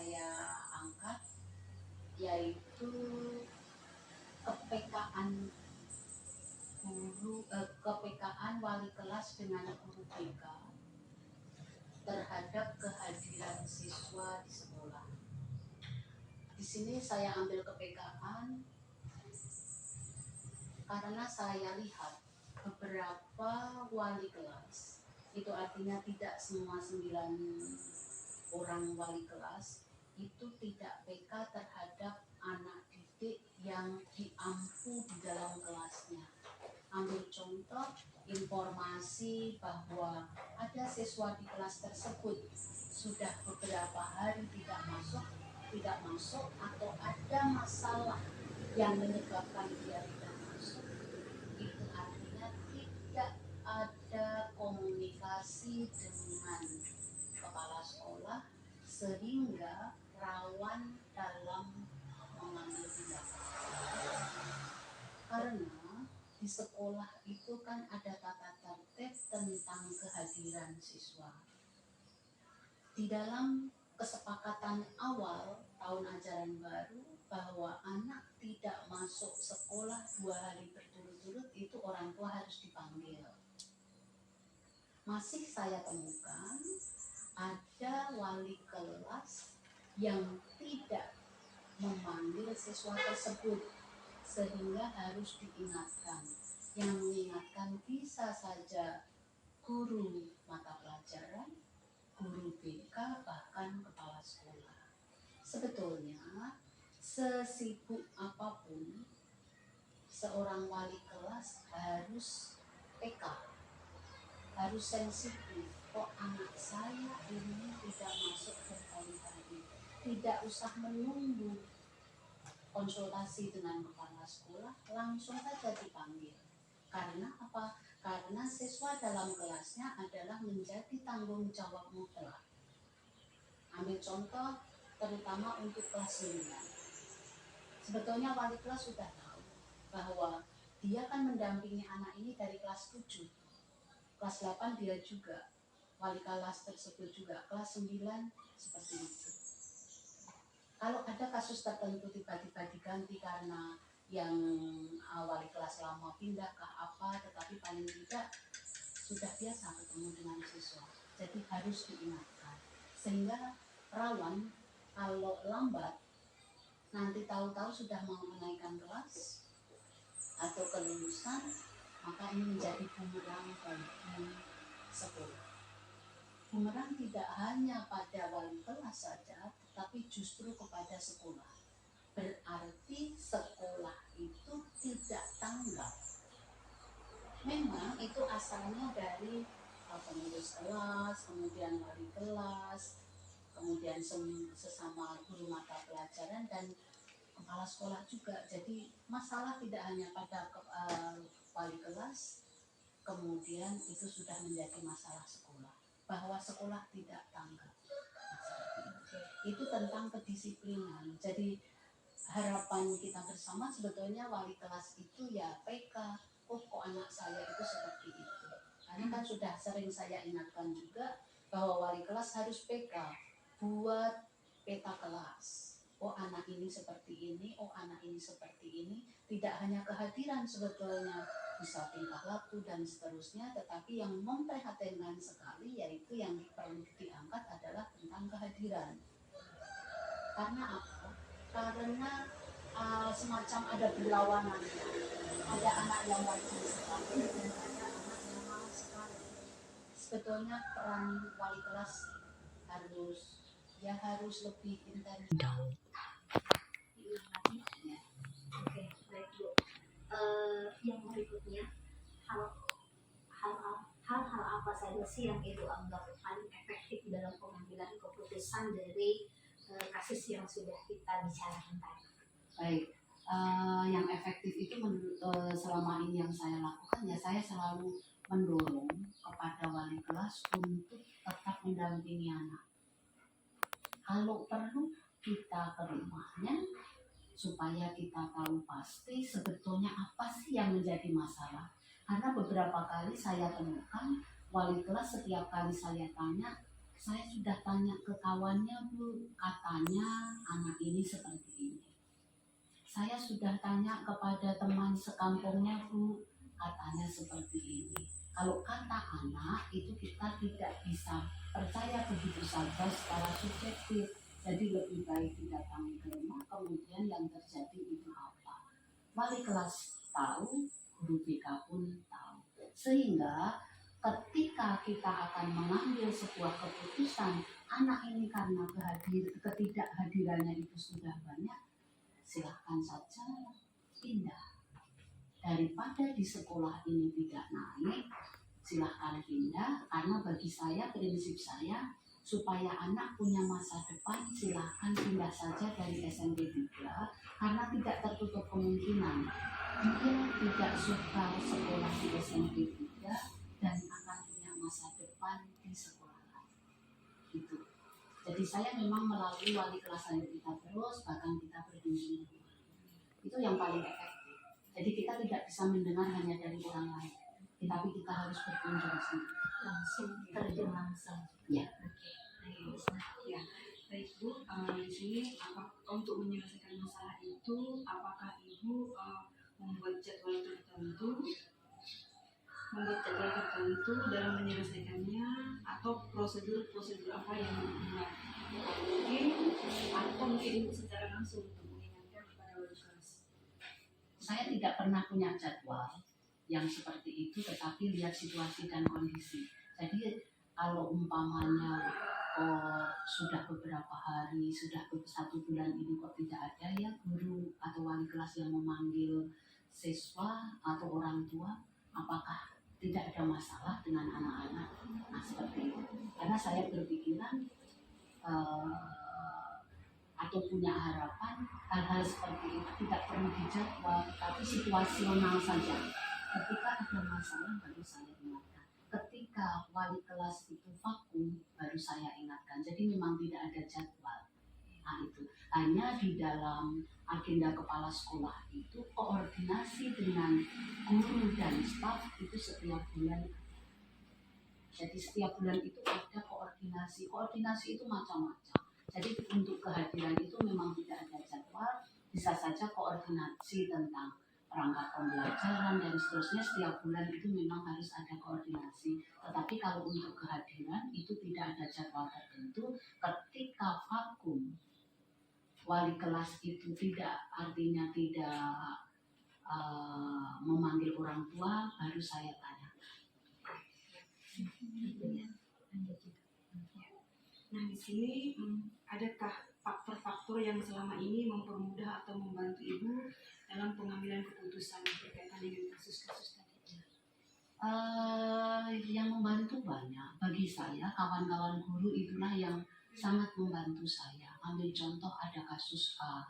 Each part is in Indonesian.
saya angkat yaitu kepekaan kepekaan wali kelas dengan guru BK terhadap kehadiran siswa di sekolah. Di sini saya ambil kepekaan karena saya lihat beberapa wali kelas, itu artinya tidak semua 9 orang wali kelas itu tidak PK terhadap anak didik yang diampu di dalam kelasnya. Ambil contoh informasi bahwa ada siswa di kelas tersebut sudah beberapa hari tidak masuk atau ada masalah yang menyebabkan dia tidak masuk, itu artinya tidak ada komunikasi dengan kepala sekolah sehingga rawan dalam mengambil tindakan. Karena di sekolah itu kan ada tata tertib tentang kehadiran siswa. Di dalam kesepakatan awal tahun ajaran baru bahwa anak tidak masuk sekolah 2 hari berturut-turut itu orang tua harus dipanggil. Masih saya temukan ada wali kelas yang tidak memanggil siswa tersebut sehingga harus diingatkan. Yang mengingatkan bisa saja guru mata pelajaran, guru BK, bahkan kepala sekolah. Sebetulnya sesibuk apapun seorang wali kelas harus PK, harus sensitif. Kok anak saya ini tidak masuk berkali-kali, tidak usah menunggu konsultasi dengan kepala sekolah, langsung saja dipanggil. Karena apa? Karena siswa dalam kelasnya adalah menjadi tanggung jawab mutlak. Ambil contoh terutama untuk kelas 9. Sebetulnya wali kelas sudah tahu bahwa dia akan mendampingi anak ini dari kelas 7. Kelas 8 dia juga. Wali kelas tersebut juga. Kelas 9 seperti itu. Kalau ada kasus tertentu tiba-tiba diganti karena yang wali kelas lama pindah ke apa, tetapi paling tidak sudah biasa ketemu dengan siswa. Jadi harus diingatkan. Sehingga rawan kalau lambat nanti tahu-tahu sudah mau menaikkan kelas atau kelulusan, maka ini menjadi bumerang bagi sekolah. Bumerang tidak hanya pada wali kelas saja, tetapi justru kepada sekolah. Berarti sekolah itu tidak tanggap. Memang itu asalnya dari pengurus kelas, kemudian wali kelas, kemudian sesama guru mata pelajaran dan kepala sekolah juga. Jadi masalah tidak hanya pada wali kelas, kemudian itu sudah menjadi masalah sekolah. Bahwa sekolah tidak tanggap. Itu tentang kedisiplinan. Jadi harapan kita bersama sebetulnya wali kelas itu ya PK. Kok anak saya itu seperti itu. Karena kan sudah sering saya ingatkan juga bahwa wali kelas harus PK. Buat peta kelas. Oh anak ini seperti ini, oh anak ini seperti ini. Tidak hanya kehadiran sebetulnya, bisa tingkah laku dan seterusnya, tetapi yang memprihatinkan sekali yaitu yang perlu diangkat adalah tentang kehadiran. Karena apa? Karena semacam ada berlawanan. Ada anak yang rajin sekali dan ada anak yang malas sekali. Sebetulnya peran wali kelas harus lebih intens. Oke, baik Bu. Yang berikutnya, hal-hal apa saja sih yang Ibu anggap paling efektif dalam pengambilan keputusan dari kasus yang sudah kita bicarakan tadi? Baik, yang efektif itu selama ini yang saya lakukan ya saya selalu mendorong kepada wali kelas untuk tetap mendampingi anak. Kalau perlu kita ke rumahnya supaya kita tahu pasti sebetulnya apa sih yang menjadi masalah. Karena beberapa kali saya temukan wali kelas setiap kali saya tanya Saya sudah tanya ke kawannya, Bu, katanya anak ini seperti ini. Saya sudah tanya kepada teman sekampungnya, Bu, katanya seperti ini. Kalau kata anak itu kita tidak bisa percaya begitu saja secara subjektif. Jadi lebih baik didatangi ke rumah, kemudian yang terjadi itu apa. Wali kelas tahu, guru BK pun tahu. Sehingga ketika kita akan mengambil sebuah keputusan, anak ini karena ketidakhadirannya itu sudah banyak, silahkan saja pindah. Daripada di sekolah ini tidak naik, silahkan pindah. Karena bagi saya, prinsip saya, supaya anak punya masa depan, silahkan pindah saja dari SMP 3, karena tidak tertutup kemungkinan dia tidak suka sekolah di SMP 3 dan akan punya masa depan di sekolah lain. Gitu. Jadi saya memang melalui wali kelas saya kita terus, bahkan kita berkunjung. Itu yang paling efektif. Jadi kita tidak bisa mendengar hanya dari orang lain, tetapi kita harus berkunjung sendiri. Langsung terjun langsung. Ya. Ya, baik Bu, di sini untuk menyelesaikan masalah itu, apakah Ibu membuat jadwal tertentu dalam menyelesaikannya, atau prosedur apa yang dibuat atau mungkin Ibu secara langsung untuk mengingatkan kepada wali kelas? Saya tidak pernah punya jadwal yang seperti itu, tetapi lihat situasi dan kondisi. Jadi kalau umpamanya sudah beberapa hari, sudah 1 bulan ini kok tidak ada, ya guru atau wali kelas yang memanggil siswa atau orang tua, apakah tidak ada masalah dengan anak-anak. Nah seperti itu. Karena saya berpikiran atau punya harapan hal-hal seperti itu tidak perlu dijadwal, tapi situasional saja. Ketika ada masalah baru saya ingatkan. Ketika wali kelas itu vakum baru saya ingatkan. Jadi memang tidak ada jadwal. Nah itu hanya di dalam agenda kepala sekolah itu koordinasi dengan guru dan staf itu setiap bulan. Jadi setiap bulan itu ada koordinasi. Koordinasi itu macam-macam. Jadi untuk kehadiran itu memang tidak ada jadwal. Bisa saja koordinasi tentang perangkat pembelajaran dan seterusnya, setiap bulan itu memang harus ada koordinasi. Tetapi kalau untuk kehadiran itu tidak ada jadwal tertentu. Ketika vakum wali kelas itu artinya tidak memanggil orang tua, baru saya tanya. Nah di sini adakah faktor-faktor yang selama ini mempermudah atau membantu Ibu dalam pengambilan keputusan berkaitan dengan kasus-kasus tadi? Yang membantu banyak. Bagi saya, kawan-kawan guru itulah yang sangat membantu saya. Ambil contoh, ada kasus A,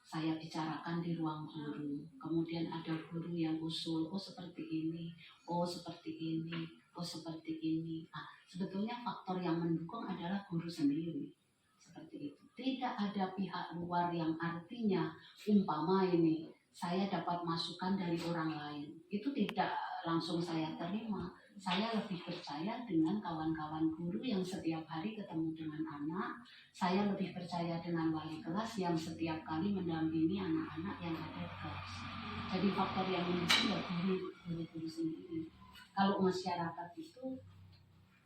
saya bicarakan di ruang guru. Kemudian ada guru yang usul, oh seperti ini, oh seperti ini, oh seperti ini. Nah, sebetulnya faktor yang mendukung adalah guru sendiri. Seperti itu. Tidak ada pihak luar yang artinya umpama ini saya dapat masukan dari orang lain. Itu tidak langsung saya terima. Saya lebih percaya dengan kawan-kawan guru yang setiap hari ketemu dengan anak. Saya lebih percaya dengan wali kelas yang setiap kali mendampingi anak-anak yang ada di kelas. Jadi faktor yang mendukung ya guru sendiri. Kalau masyarakat itu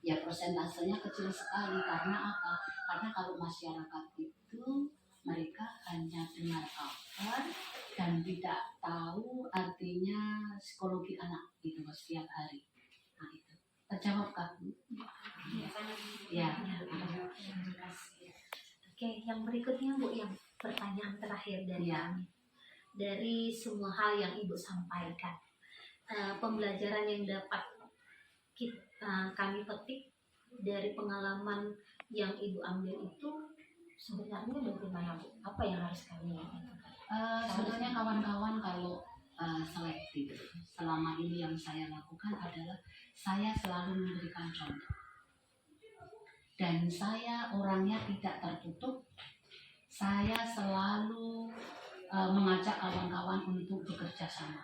ya persentasenya kecil sekali. Karena apa? Karena kalau masyarakat itu mereka hanya dengar kabar dan tidak tahu artinya psikologi anak itu setiap hari. Nah itu terjawab kan? Ya. Oke, yang berikutnya Bu, yang pertanyaan terakhir dari kami. Dari semua hal yang Ibu sampaikan, pembelajaran yang dapat kami petik dari pengalaman yang Ibu ambil itu sebenarnya bagaimana Bu? Apa yang harus kami lakukan? Sebetulnya kawan-kawan kalau selektif, selama ini yang saya lakukan adalah saya selalu memberikan contoh. Dan saya orangnya tidak tertutup. Saya selalu mengajak kawan-kawan untuk bekerja sama.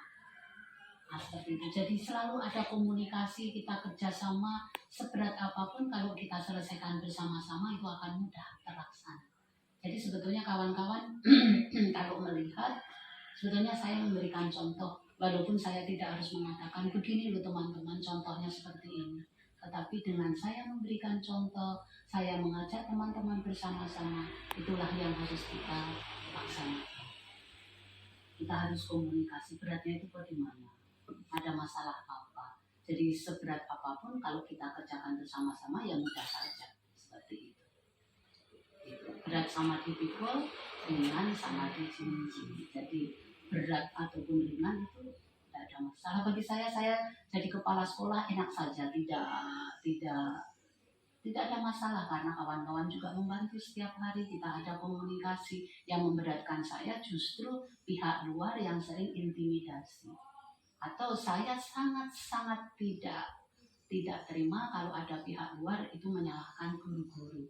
Nah, seperti itu. Jadi selalu ada komunikasi, kita kerjasama, seberat apapun kalau kita selesaikan bersama-sama itu akan mudah terlaksana. Jadi sebetulnya kawan-kawan kalau melihat, sebetulnya saya memberikan contoh, walaupun saya tidak harus mengatakan begini loh teman-teman, contohnya seperti ini. Tetapi dengan saya memberikan contoh, saya mengajak teman-teman bersama-sama, itulah yang harus kita laksanakan. Kita harus komunikasi, beratnya itu bagaimana, ada masalah apa. Jadi seberat apapun kalau kita kerjakan bersama-sama ya mudah saja, seperti itu. Berat sama dipikul, ringan sama di sini. Jadi berat ataupun ringan itu tidak ada masalah bagi saya jadi kepala sekolah enak saja, tidak ada masalah karena kawan-kawan juga membantu setiap hari, kita ada komunikasi. Yang memberatkan saya justru pihak luar yang sering intimidasi, atau saya sangat tidak terima kalau ada pihak luar itu menyalahkan guru-guru.